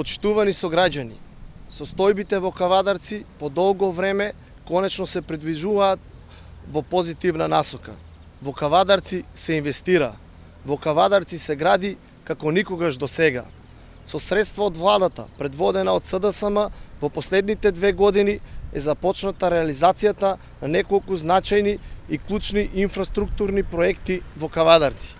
Почитувани сограѓани, состојбите во Кавадарци по долго време конечно се придвижуваат во позитивна насока. Во Кавадарци се инвестира, во Кавадарци се гради како никогаш до сега. Со средства од владата, предводена од СДСМ, во последните 2 години е започната реализацијата на неколку значајни и клучни инфраструктурни проекти во Кавадарци.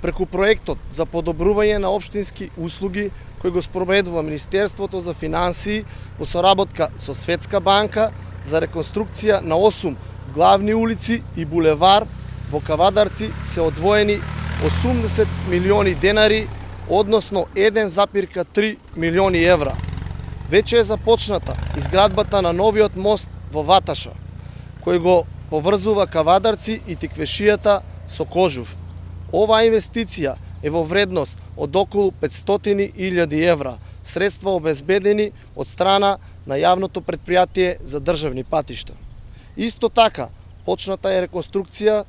Преку проектот за подобрување на општински услуги кој го спроведува Министерството за финансии во соработка со Светска банка за реконструкција на 8 главни улици и булевар во Кавадарци се одвоени 80 милиони денари, односно 1,3 милиони евра. Веќе е започната изградбата на новиот мост во Ваташа, кој го поврзува Кавадарци и Тиквешијата со Кожув. Оваа инвестиција е во вредност од околу 500.000 евра, средства обезбедени од страна на јавното предпријатие за државни патишта. Исто така, почната е реконструкција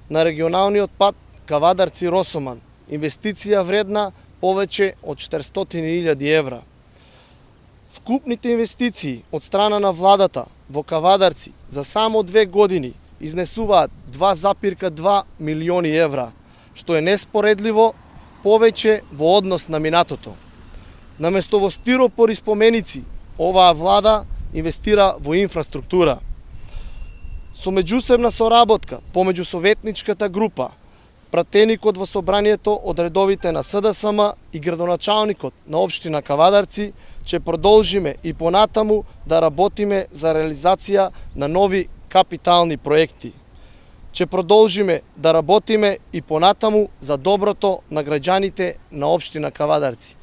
на регионалниот пат Кавадарци-Росоман, инвестиција вредна повеќе од 400.000 евра. Вкупните инвестиции од страна на владата во Кавадарци за само 2 години изнесуваат 2,2 милиони евра, што е неспоредливо повеќе во однос на минатото. Наместо во стиропор и споменици, оваа влада инвестира во инфраструктура. Со меѓусебна соработка помеѓу советничката група, пратеникот во собранието од редовите на СДСМ и градоначалникот на општина Кавадарци, ќе продолжиме и понатаму да работиме за реализација на нови капитални проекти. Ќе продолжиме да работиме и понатаму за доброто на граѓаните на општина Кавадарци.